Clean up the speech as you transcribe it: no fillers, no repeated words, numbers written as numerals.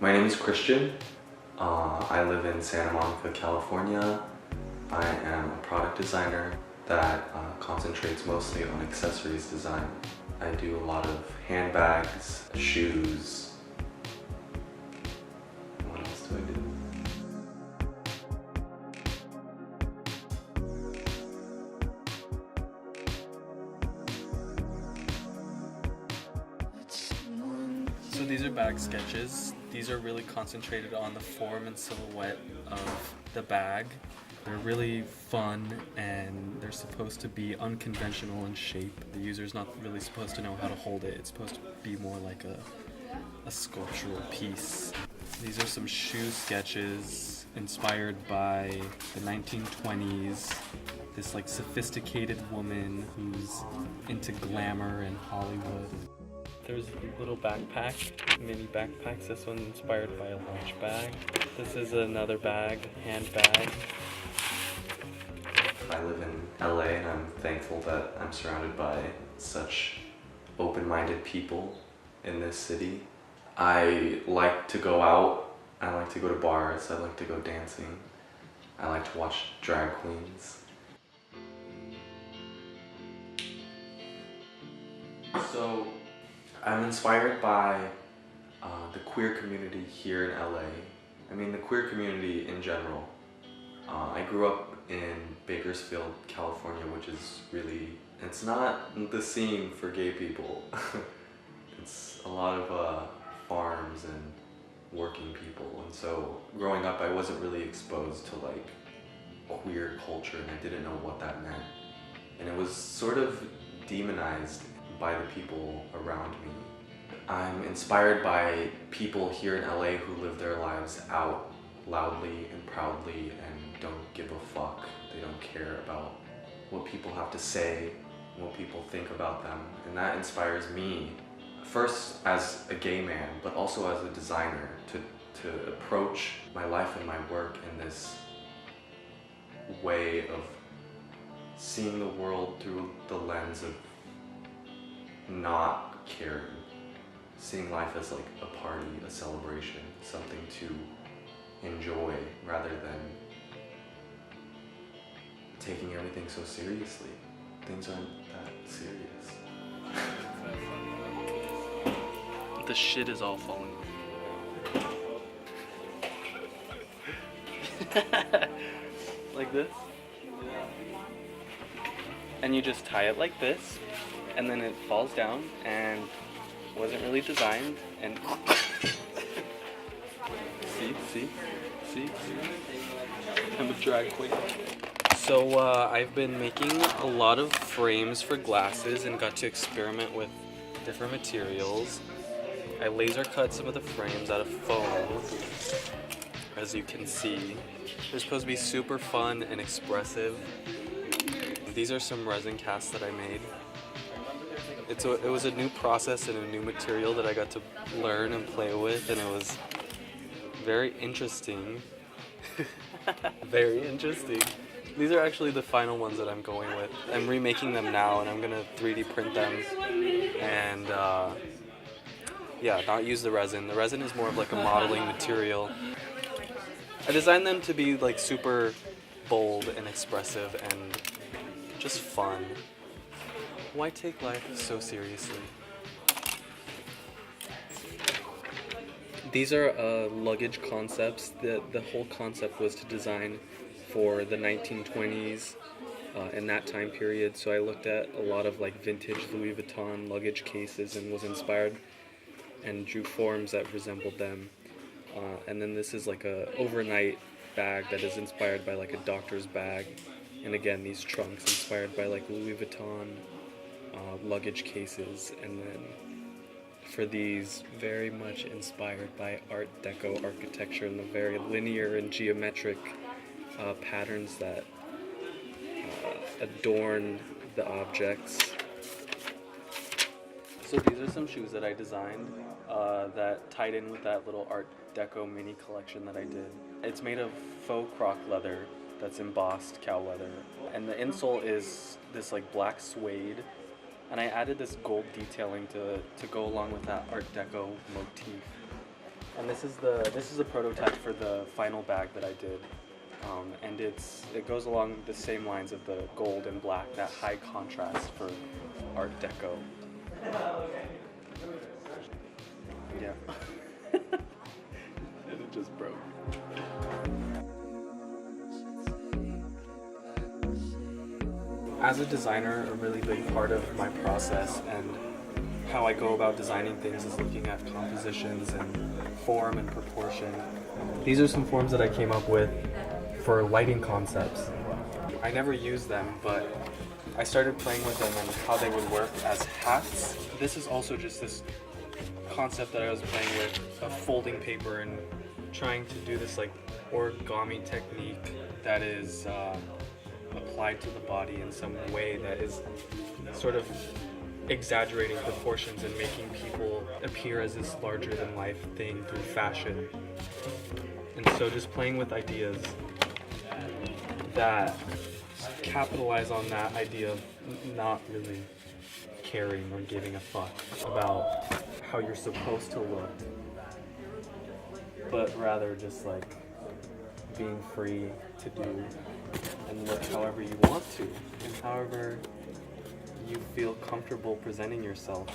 My name is Christian. I live in Santa Monica, California. I am a product designer that concentrates mostly on accessories design. I do a lot of handbags, shoes. What else do I do? So these are bag sketches. These are really concentrated on the form and silhouette of the bag. They're really fun and they're supposed to be unconventional in shape. The user's not really supposed to know how to hold it. It's supposed to be more like a sculptural piece. These are some shoe sketches inspired by the 1920s. This like sophisticated woman who's into glamour and Hollywood. There's a little backpack, mini backpacks. This one's inspired by a lunch bag. This is another bag, handbag. I live in LA and I'm thankful that I'm surrounded by such open-minded people in this city. I like to go out, I like to go to bars, I like to go dancing, I like to watch drag queens. So I'm inspired by the queer community here in LA. I mean the queer community in general. I grew up in Bakersfield, California, which is really, it's not the scene for gay people. It's a lot of farms and working people, and so growing up I wasn't really exposed to like queer culture and I didn't know what that meant. And it was sort of demonized by the people around me. I'm inspired by people here in LA who live their lives out loudly and proudly and don't give a fuck. They don't care about what people have to say, what people think about them. And that inspires me, first as a gay man, but also as a designer, to approach my life and my work in this way of seeing the world through the lens of not caring. Seeing life as like a party, a celebration, something to enjoy rather than taking everything so seriously. Things aren't that serious. The shit is all falling. Like this? And you just tie it like this, and then it falls down and wasn't really designed, and see, I'm a drag queen. So I've been making a lot of frames for glasses and got to experiment with different materials. I laser cut some of the frames out of foam, as you can see. They're supposed to be super fun and expressive. These are some resin casts that I made. It was a new process and a new material that I got to learn and play with, and it was very interesting. Very interesting. These are actually the final ones that I'm going with. I'm remaking them now and I'm gonna 3D print them and yeah, not use the resin. The resin is more of like a modeling material. I designed them to be like super bold and expressive and just fun. Why take life so seriously? These are luggage concepts. The whole concept was to design for the 1920s in that time period. So I looked at a lot of like vintage Louis Vuitton luggage cases and was inspired and drew forms that resembled them. And then this is like a overnight bag that is inspired by like a doctor's bag. And again, these trunks inspired by like Louis Vuitton luggage cases. And then for these, very much inspired by Art Deco architecture and the very linear and geometric patterns that adorn the objects. So these are some shoes that I designed that tied in with that little Art Deco mini collection that I did. It's made of faux croc leather that's embossed cow leather, and the insole is this like black suede, and I added this gold detailing to go along with that Art Deco motif. And this is a prototype for the final bag that I did, and it goes along the same lines of the gold and black, that high contrast for Art Deco. Yeah. And it just broke. As a designer, a really big part of my process and how I go about designing things is looking at compositions and form and proportion. These are some forms that I came up with for lighting concepts. I never used them, but I started playing with them and how they would work as hats. This is also just this concept that I was playing with of folding paper and trying to do this like origami technique that is applied to the body in some way that is sort of exaggerating proportions and making people appear as this larger than life thing through fashion. And so just playing with ideas that capitalize on that idea of not really caring or giving a fuck about how you're supposed to look, but rather just like being free to do and look however you want to and however you feel comfortable presenting yourself.